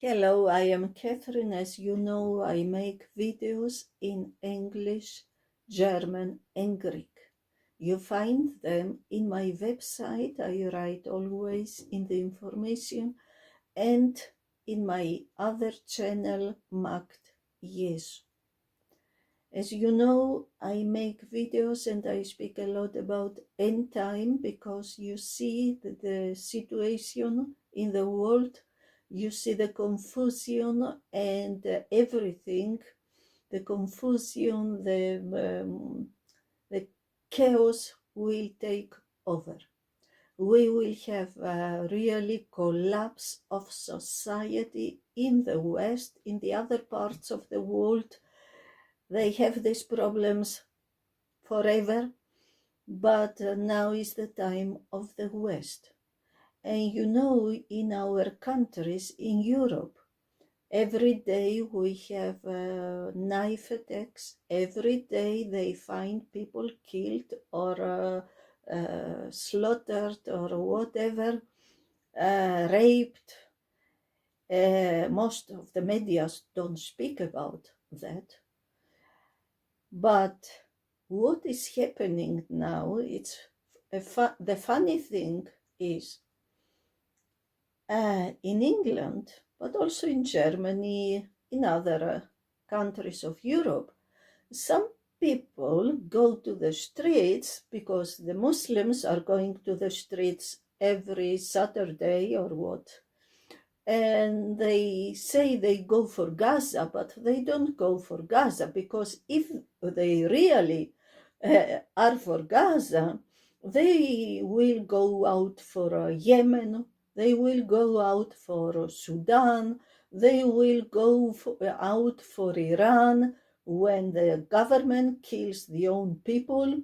Hello, I am Catherine. As you know, I make videos in English, German, and Greek. You find them in my website. I write always in the information, and in my other channel, Makt Jesu. As you know, I make videos and I speak a lot about end time because you see the situation in the world, you see the confusion and everything, the confusion, the chaos will take over. We will have a really collapse of society in the West, in the other parts of the world. They have these problems forever, but now is the time of the West. And you know, in our countries, in Europe, every day we have knife attacks. Every day they find people killed or slaughtered or whatever, raped. Most of the media don't speak about that. But what is happening now, it's the funny thing is in England, but also in Germany, in other countries of Europe, some people go to the streets because the Muslims are going to the streets every Saturday or what. And they say they go for Gaza, but they don't go for Gaza, because if they really are for Gaza, they will go out for Yemen, they will go out for Sudan, they will go out for Iran when the government kills their own people,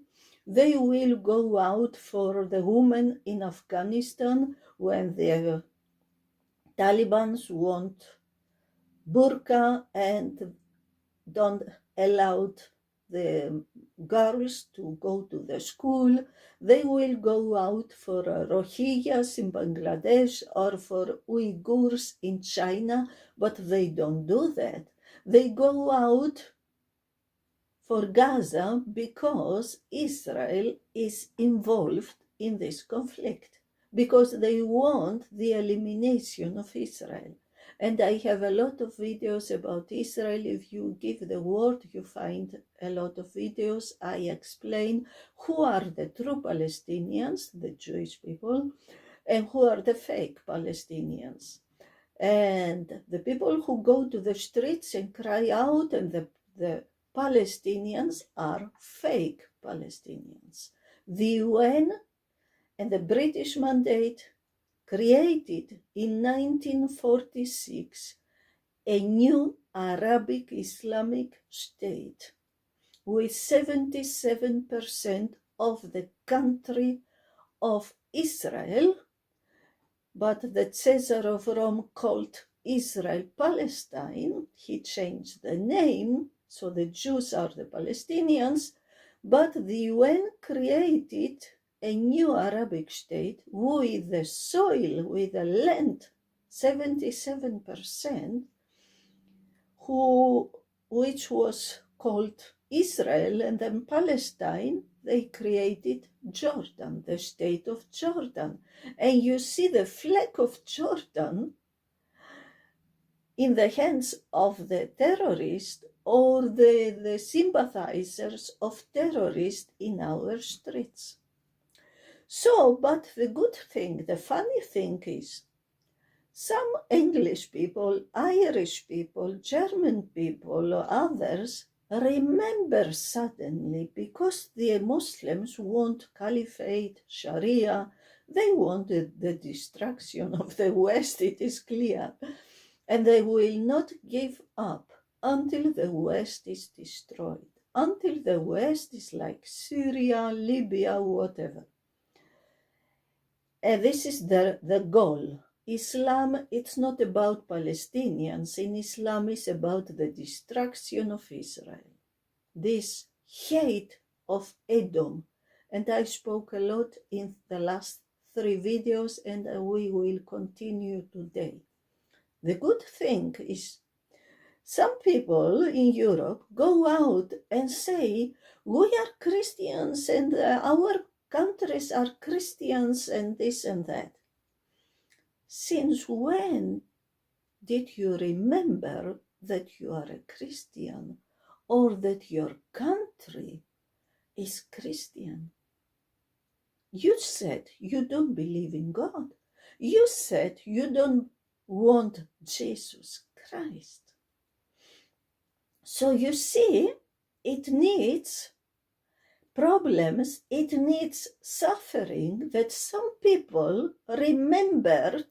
they will go out for the women in Afghanistan when the Taliban want burqa and don't allow the girls to go to the school. They will go out for Rohingyas in Bangladesh or for Uyghurs in China, but they don't do that. They go out for Gaza because Israel is involved in this conflict, because they want the elimination of Israel. And I have a lot of videos about Israel. If you give the word, you find a lot of videos. I explain who are the true Palestinians, the Jewish people, and who are the fake Palestinians. And the people who go to the streets and cry out, and the Palestinians are fake Palestinians. The UN and the British mandate created in 1946 a new Arabic Islamic State with 77% of the country of Israel, but the Caesar of Rome called Israel Palestine. He changed the name, so the Jews are the Palestinians, but the UN created a new Arabic state with the soil, with the land, 77%, which was called Israel, and then Palestine, they created Jordan, the state of Jordan. And you see the flag of Jordan in the hands of the terrorists or the sympathizers of terrorists in our streets. So, but the good thing, the funny thing is, some English people, Irish people, German people, or others remember suddenly, because the Muslims want caliphate, Sharia, they wanted the destruction of the West, it is clear. And they will not give up until the West is destroyed, until the West is like Syria, Libya, whatever. And this is the goal. Islam, it's not about Palestinians. In Islam, it's about the destruction of Israel. This hate of Edom. And I spoke a lot in the last 3 videos, and we will continue today. The good thing is some people in Europe go out and say, we are Christians and our countries are Christians and this and that. Since when did you remember that you are a Christian or that your country is Christian? You said you don't believe in God. You said you don't want Jesus Christ. So you see, it needs problems, it needs suffering that some people remembered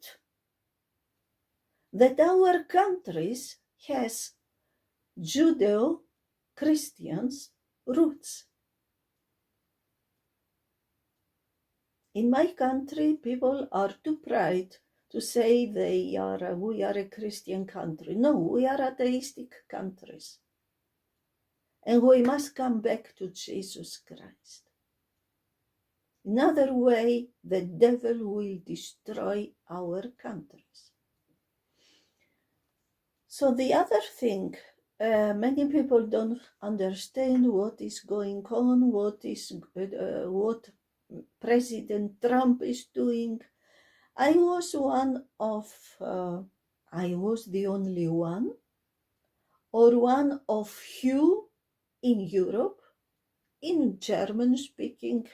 that our countries has Judeo-Christians roots. In my country, people are too proud to say we are a Christian country. No, we are atheistic countries. And we must come back to Jesus Christ. Another way, the devil will destroy our countries. So the other thing, many people don't understand what is going on, what President Trump is doing. I was the only one, or one of few in Europe, in German-speaking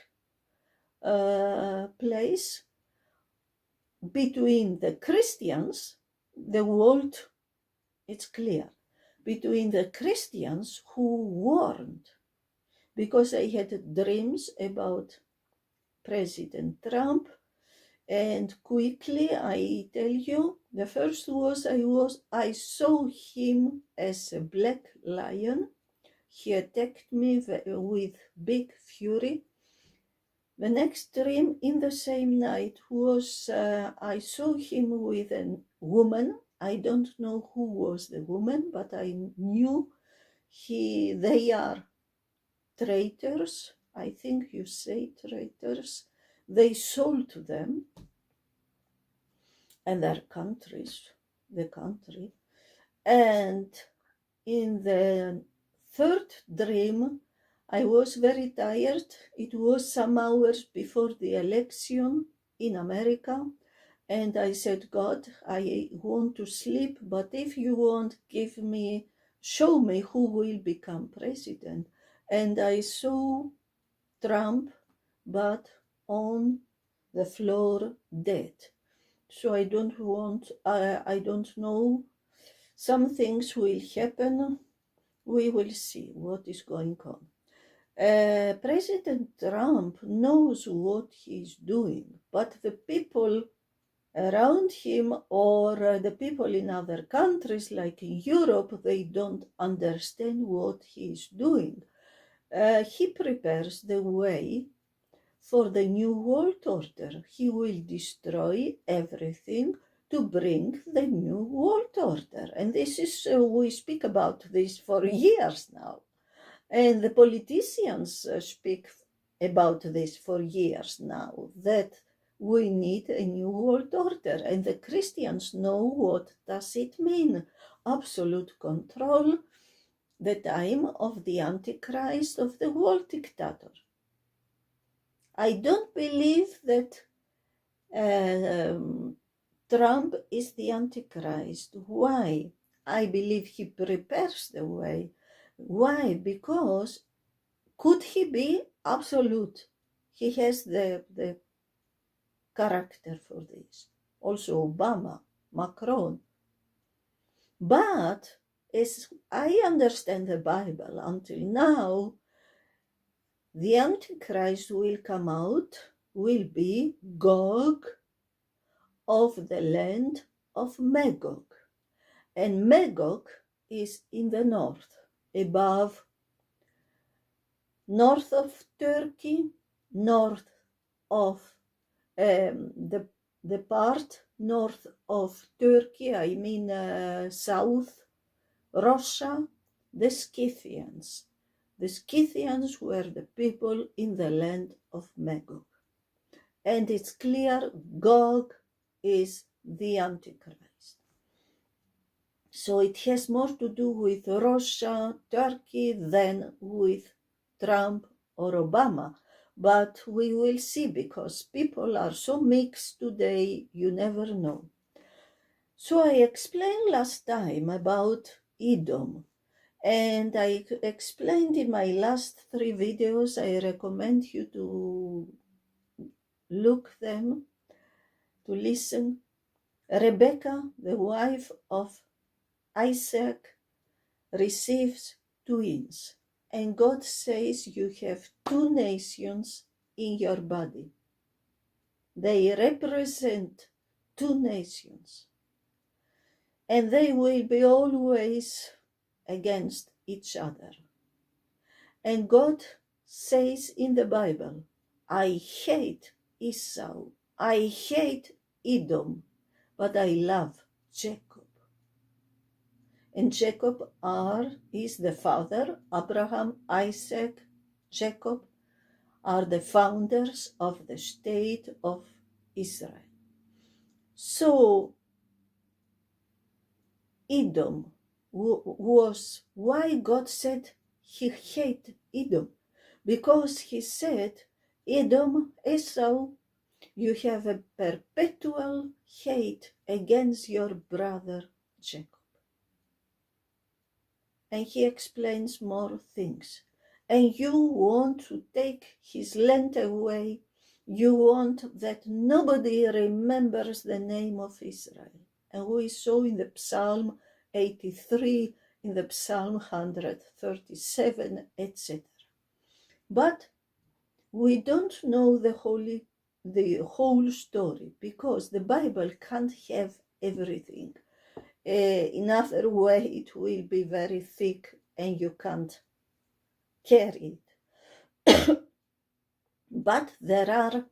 place, between the Christians, the world, it's clear, between the Christians who warned, because I had dreams about President Trump, and quickly I tell you, the first was I saw him as a black lion. He attacked me with big fury. The next dream in the same night was I saw him with a woman. I don't know who was the woman, but I knew they are traitors. I think you say traitors. They sold them and their countries, the country. And in the third dream, I was very tired. It was some hours before the election in America. And I said, God, I want to sleep, but if you want, show me who will become president. And I saw Trump, but on the floor dead. So I don't know. Some things will happen. We will see what is going on. President Trump knows what he's doing, but the people around him or the people in other countries, like in Europe, they don't understand what he's doing. He prepares the way for the new world order. He will destroy everything to bring the new world order. And this is, we speak about this for years now. And the politicians speak about this for years now, that we need a new world order. And the Christians know what does it mean. Absolute control, the time of the Antichrist, of the world dictator. I don't believe that Trump is the Antichrist. Why? I believe he prepares the way. Why? Because could he be absolute? He has the character for this. Also Obama, Macron. But as I understand the Bible until now, the Antichrist will come out, will be Gog of the land of Magog. And Magog is in the north, north of Turkey, north of the part north of Turkey, I mean south Russia, the Scythians. The Scythians were the people in the land of Magog. And it's clear Gog is the Antichrist. So it has more to do with Russia, Turkey than with Trump or Obama. But we will see, because people are so mixed today, you never know. So I explained last time about Edom, and I explained in my last 3 videos. I recommend you to look them, to listen. Rebecca, the wife of Isaac, receives twins, and God says you have 2 nations in your body. They represent 2 nations, and they will be always against each other. And God says in the Bible, I hate Esau, I hate Edom, but I love Jacob. And Jacob is the father. Abraham, Isaac, Jacob are the founders of the state of Israel. So Edom was why God said he hated Edom, because he said, Edom, Esau, you have a perpetual hate against your brother Jacob. And he explains more things. And you want to take his land away. You want that nobody remembers the name of Israel. And we saw in the Psalm 83, in the Psalm 137, etc. But we don't know the whole story, because the Bible can't have everything. In other way, it will be very thick and you can't carry it. But there are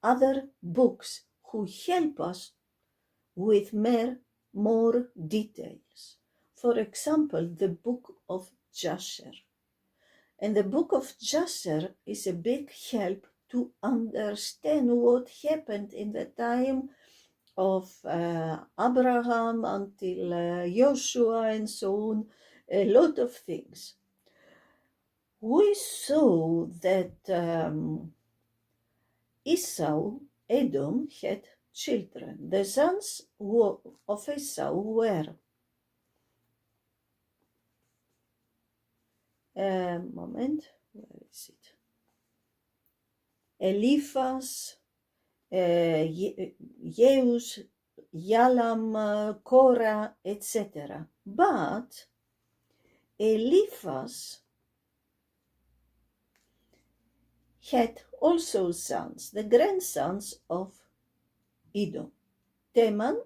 other books who help us with more details. For example, the book of Jasher. And the book of Jasher is a big help to understand what happened in the time of Abraham until Joshua and so on, a lot of things. We saw that Esau, Edom, had children. The sons of Esau were where is it? Eliphaz, Yeus, Yalam, Korah, etc. But Eliphaz had also sons, the grandsons of Edom. Teman,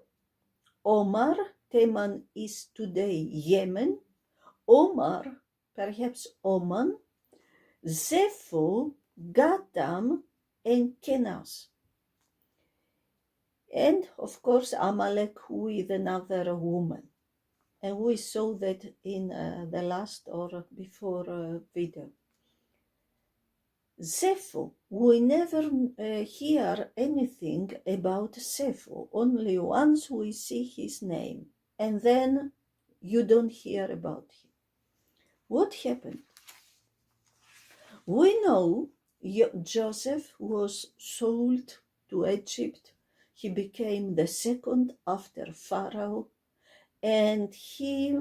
Omar, Teman is today Yemen, Omar, perhaps Oman, Zepho, Gatam, and Kenaz. And of course Amalek with another woman. And we saw that in the last or before video. Zepho, we never hear anything about Zepho, only once we see his name, and then you don't hear about him. What happened? We know Joseph was sold to Egypt. He became the second after Pharaoh, and he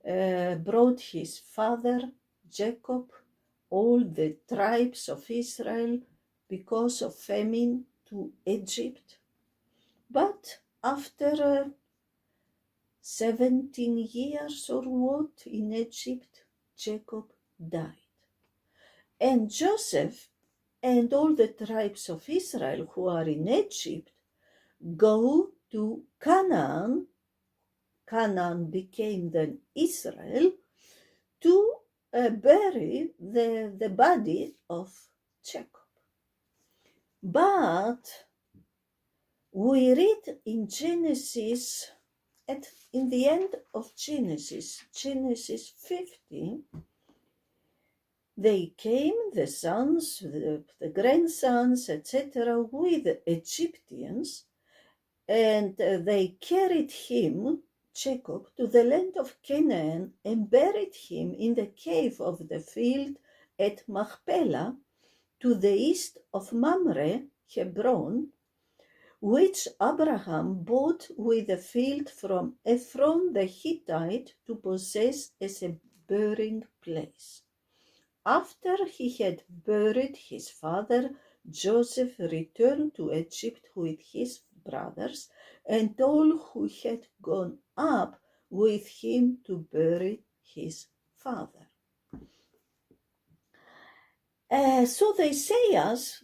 brought his father Jacob, all the tribes of Israel, because of famine, to Egypt. But after 17 years or what in Egypt, Jacob died. And Joseph and all the tribes of Israel who are in Egypt go to Canaan. Canaan became then Israel, to bury the body of Jacob. But we read in Genesis, in the end of Genesis 50, they came, the sons, the grandsons, etc., with the Egyptians, and they carried him, Jacob to the land of Canaan and buried him in the cave of the field at Machpelah, to the east of Mamre, Hebron, which Abraham bought with a field from Ephron the Hittite to possess as a burying place. After he had buried his father, Joseph returned to Egypt with his brothers and all who had gone up with him to bury his father. So they say us,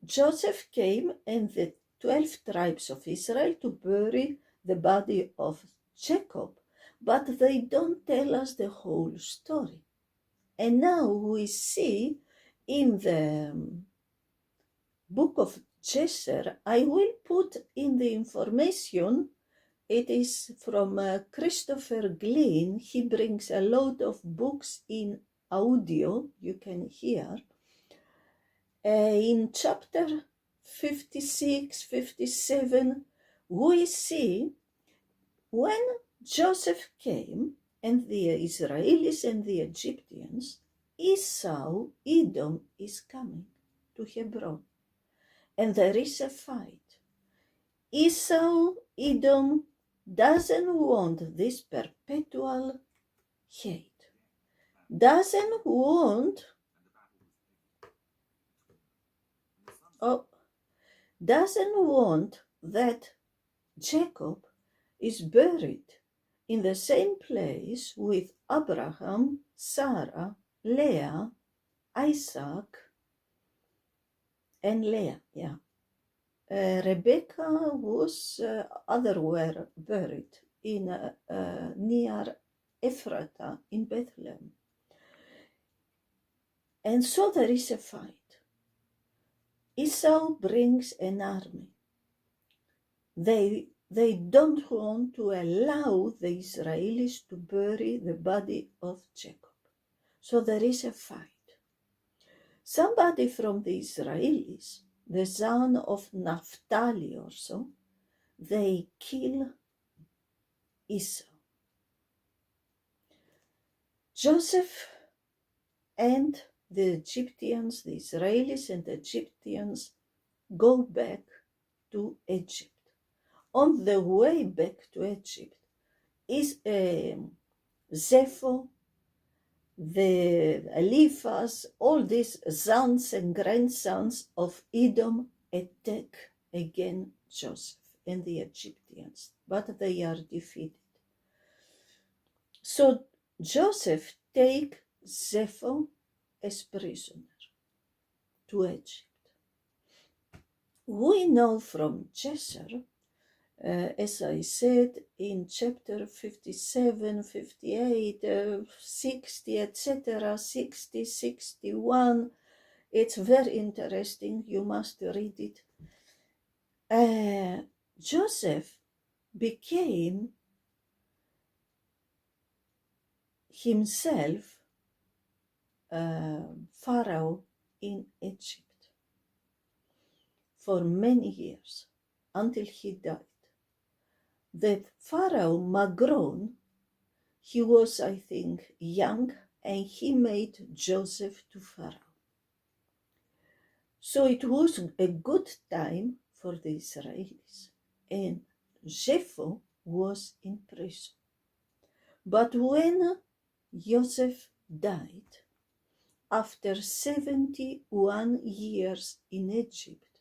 Joseph came and the 12 tribes of Israel to bury the body of Jacob, but they don't tell us the whole story. And now we see in the book of Jasher, I will put in the information, it is from Christopher Glenn. He brings a lot of books in audio, you can hear. In chapter 56, 57, we see when Joseph came and the Israelis and the Egyptians, Esau, Edom, is coming to Hebron. And there is a fight. Esau, Edom, doesn't want this perpetual hate, doesn't want that Jacob is buried in the same place with Abraham, Sarah, Leah, Isaac, and Leah. Yeah. Rebecca was other were buried in near Ephrata in Bethlehem. And so there is a fight. Esau brings an army. They don't want to allow the Israelis to bury the body of Jacob. So there is a fight. Somebody from the Israelis, the son of Naphtali or so, they kill Esau. Joseph and the Egyptians, the Israelis and the Egyptians, go back to Egypt. On the way back to Egypt is Zepho, the Eliphaz, all these sons and grandsons of Edom attack again Joseph and the Egyptians, but they are defeated. So Joseph takes Zepho as prisoner to Egypt. We know from Jasher, as I said, in chapter 57, 58, 60, etc., 60, 61, it's very interesting, you must read it. Joseph became himself Pharaoh in Egypt for many years until he died. The Pharaoh Magron, he was, I think, young, and he made Joseph to Pharaoh. So it was a good time for the Israelis, and Jepho was in prison. But when Joseph died, after 71 years in Egypt,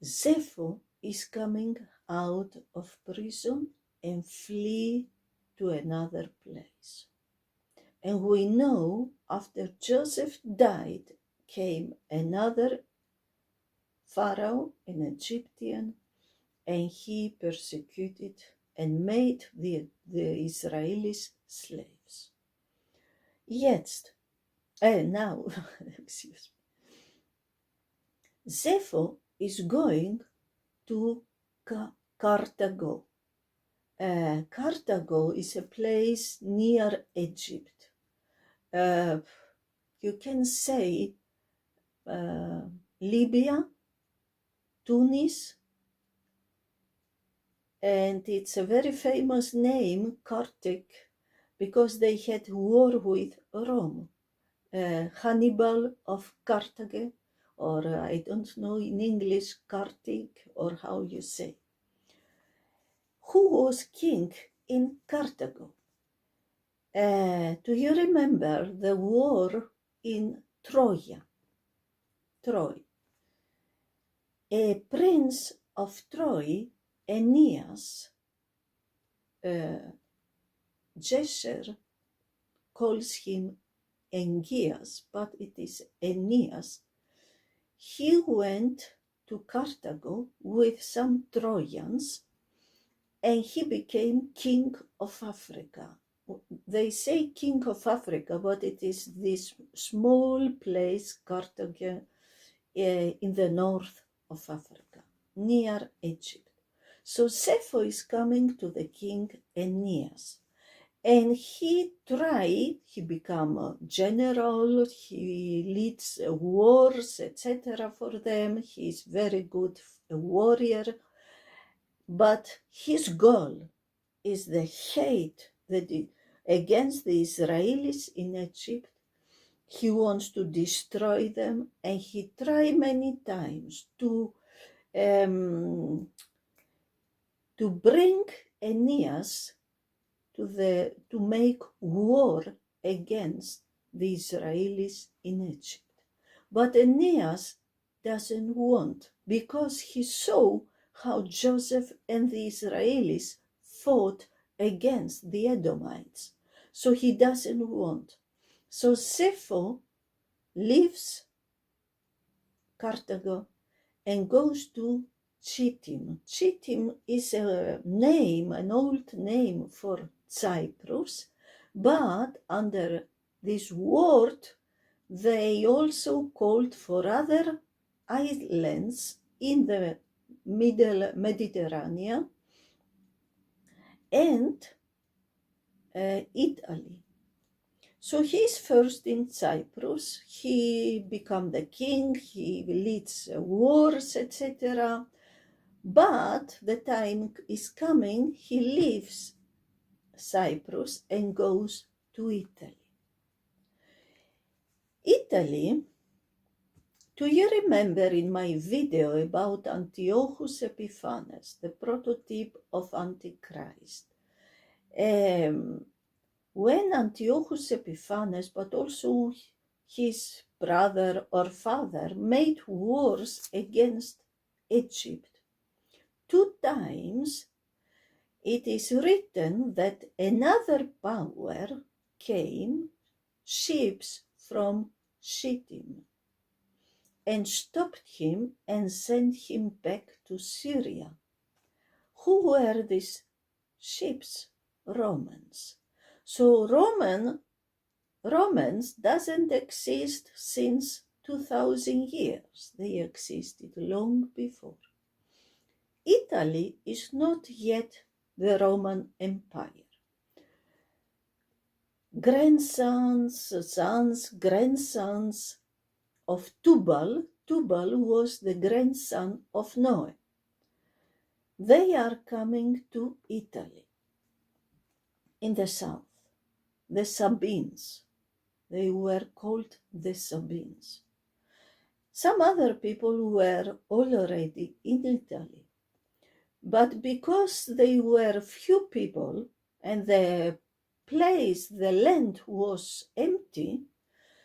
Zepho is coming out of prison and flee to another place. And we know after Joseph died came another Pharaoh, an Egyptian, and he persecuted and made the Israelis slaves. Yet, now, excuse me, Zepho is going to Carthago. Carthago is a place near Egypt. You can say Libya, Tunis, and it's a very famous name, Carthage, because they had war with Rome. Hannibal of Carthage, or I don't know in English, Carthage, or how you say. Who was king in Carthage? Do you remember the war in Troy? A prince of Troy, Aeneas, Gesher calls him Engias, but it is Aeneas. He went to Carthago with some Trojans and he became king of Africa. They say king of Africa, but it is this small place, Carthage, in the north of Africa, near Egypt. So Sappho is coming to the king Aeneas. And he become a general, he leads wars, etc. for them. He's very good warrior. But his goal is the hate against the Israelis in Egypt. He wants to destroy them, and he tried many times to bring Aeneas to make war against the Israelis in Egypt. But Aeneas doesn't want, because he saw how Joseph and the Israelis fought against the Edomites. So he doesn't want. So Sappho leaves Carthago and goes to Chittim. Chittim is a name, an old name for Cyprus, but under this word they also called for other islands in the middle Mediterranean and Italy. So he's first in Cyprus, he becomes the king, he leads wars, etc. But the time is coming, he leaves Cyprus and goes to Italy. Italy, do you remember in my video about Antiochus Epiphanes, the prototype of Antichrist? When Antiochus Epiphanes, but also his brother or father, made wars against Egypt, 2 times it is written that another power came, ships from Shittim, and stopped him and sent him back to Syria. Who were these ships? Romans. So Romans doesn't exist since 2000 years. They existed long before. Italy is not yet the Roman Empire. Grandsons of Tubal. Tubal was the grandson of Noah. They are coming to Italy in the south, the Sabines. They were called the Sabines. Some other people were already in Italy, but because they were few people and the land was empty,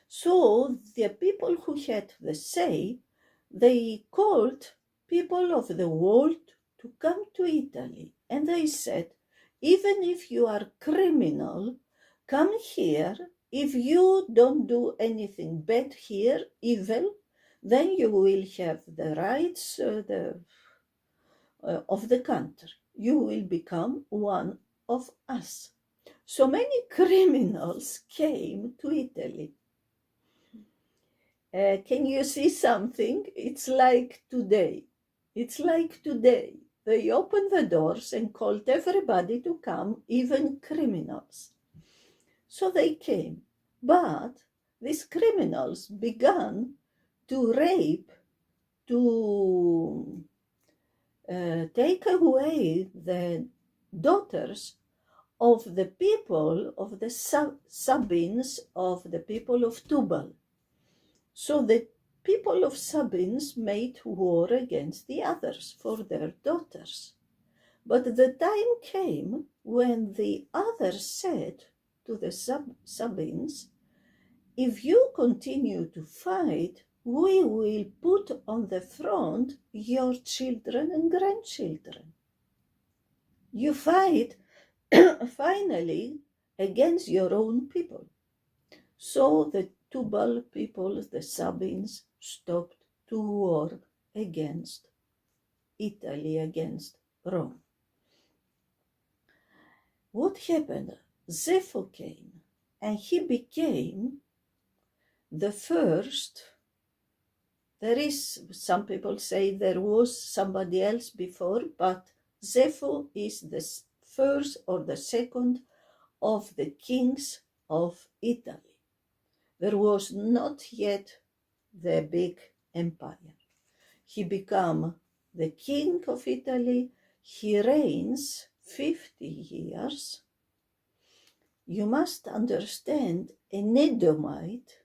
so the people who had the say, they called people of the world to come to Italy. And they said, even if you are criminal, come here. If you don't do anything bad here, evil, then you will have the rights of the country. You will become one of us. So many criminals came to Italy. Can you see something? It's like today. They opened the doors and called everybody to come, even criminals. So they came. But these criminals began to rape, to take away the daughters of the people of the Sabines, of the people of Tubal. So the people of Sabines made war against the others for their daughters. But the time came when the others said to the Sabines, if you continue to fight, we will put on the front your children and grandchildren. You fight finally against your own people. So the Tubal people, the Sabines, stopped to war against Italy, against Rome. What happened? Zepho came, and he became the first. There is, some people say there was somebody else before, but Zepho is the first or the second of the kings of Italy. There was not yet the big empire. He became the king of Italy. He reigns 50 years. You must understand, an Edomite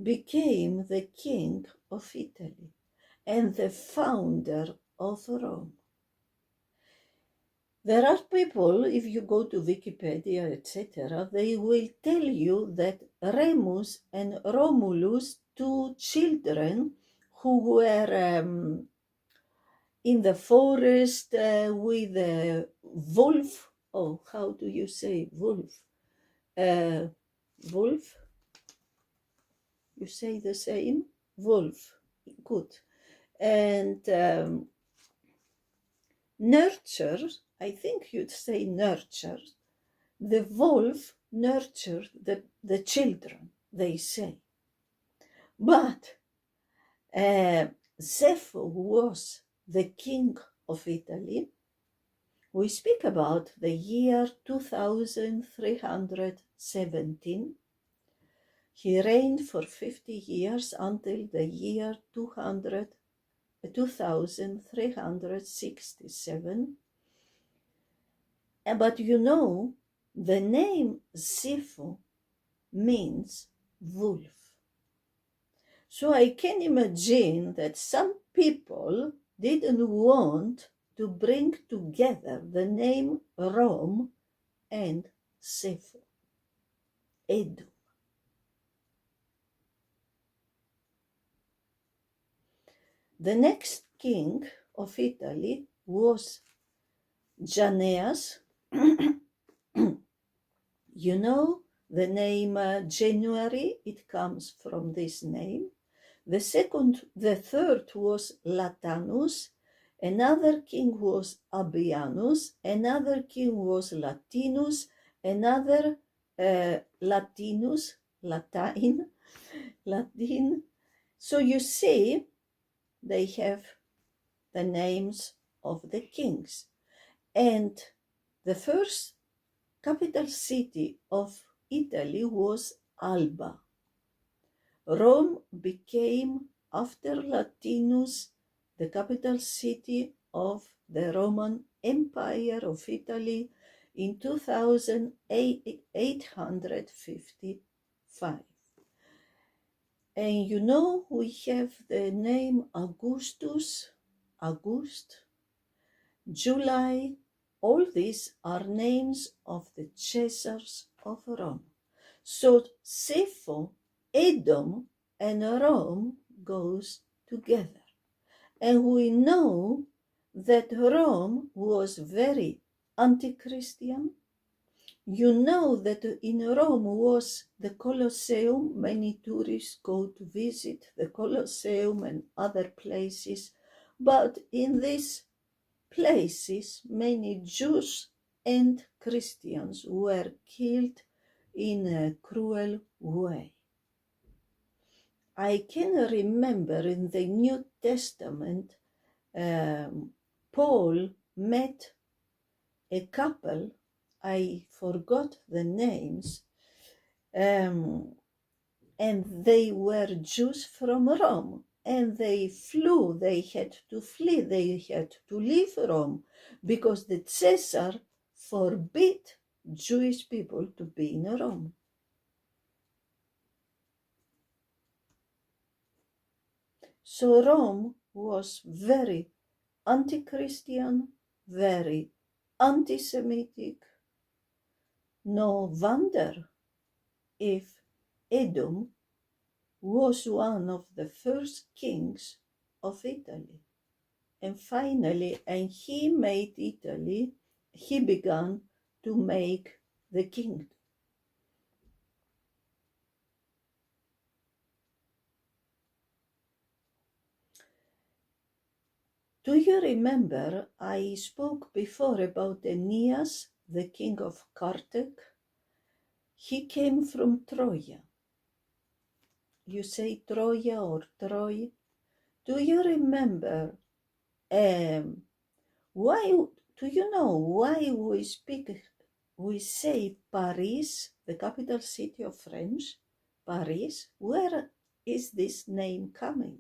became the king of Italy and the founder of Rome. There are people, if you go to Wikipedia, etc., they will tell you that Remus and Romulus, two children who were in the forest with a wolf. Oh, how do you say wolf? Wolf? You say the same? Wolf. Good. And nurture, I think you'd say nurture. The wolf nurtured the children, they say. But Zepho was the king of Italy. We speak about the year 2317. He reigned for 50 years until the year 2367. But you know, the name Zepho means wolf. So I can imagine that some people didn't want to bring together the name Rome and Zepho, Edom. The next king of Italy was Janneas. You know the name January, it comes from this name. The third was Latanus, another king was Abianus, another king was Latinus, another Latinus, Latin. So you see, they have the names of the kings. And the first capital city of Italy was Alba. Rome became, after Latinus, the capital city of the Roman Empire of Italy in 2855. And you know, we have the name Augustus, August, July. All these are names of the Caesars of Rome. So Zepho, Edom, and Rome goes together. And we know that Rome was very anti-Christian. You know that in Rome was the Colosseum. Many tourists go to visit the Colosseum and other places. But in these places, many Jews and Christians were killed in a cruel way. I can remember in the New Testament, Paul met a couple, I forgot the names, and they were Jews from Rome, and they flew. They had to flee. They had to leave Rome because the Caesar forbid Jewish people to be in Rome. So Rome was very anti-Christian, very anti-Semitic. No wonder if Edom was one of the first kings of Italy. And finally, and he made Italy, he began to make the kingdom. Do you remember I spoke before about Aeneas, the king of Carthage? He came from Troya. You say Troya or Troy. Do you remember why? Do you know why we say Paris, the capital city of France? Paris. Where is this name coming?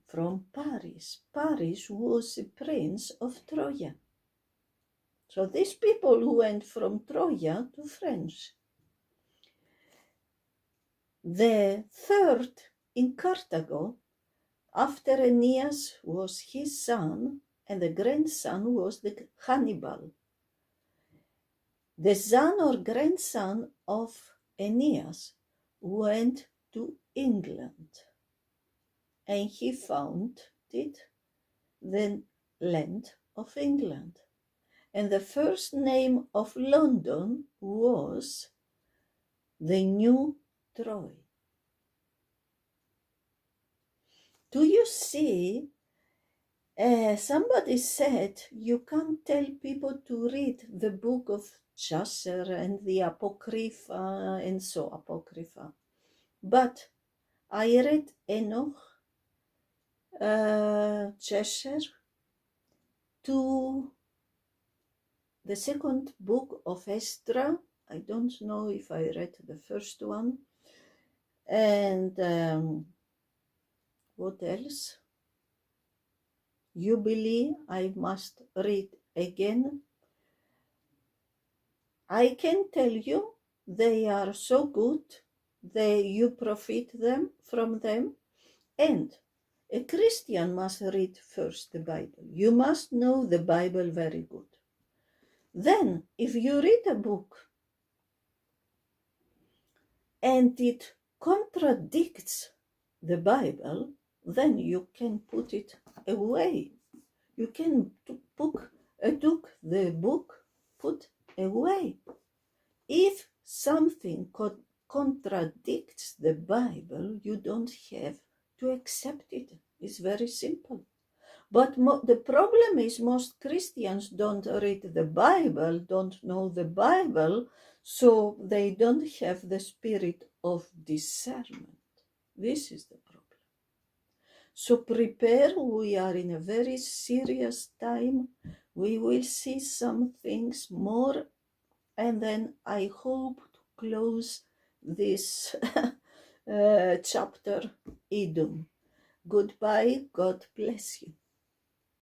From Paris. Paris was a prince of Troya. So these people went from Troya to France. The third in Carthago, after Aeneas, was his son, and the grandson was the Hannibal. The son or grandson of Aeneas went to England, and he founded the land of England. And the first name of London was the New Troy. Do you see? Somebody said you can't tell people to read the book of Jasher and the Apocrypha and so Apocrypha. But I read Enoch, Jasher, to the second book of Esdra. I don't know if I read the first one. And what else? Jubilee, I must read again. I can tell you they are so good, you profit from them, and a Christian must read first the Bible. You must know the Bible very good. Then, if you read a book and it contradicts the Bible, then you can put it away. You can put the book put away. If something contradicts the Bible, you don't have to accept it. It's very simple. But the problem is most Christians don't read the Bible, don't know the Bible, so they don't have the spirit of discernment. This is the problem. So prepare, we are in a very serious time. We will see some things more, and then I hope to close this chapter, Edom. Goodbye, God bless you.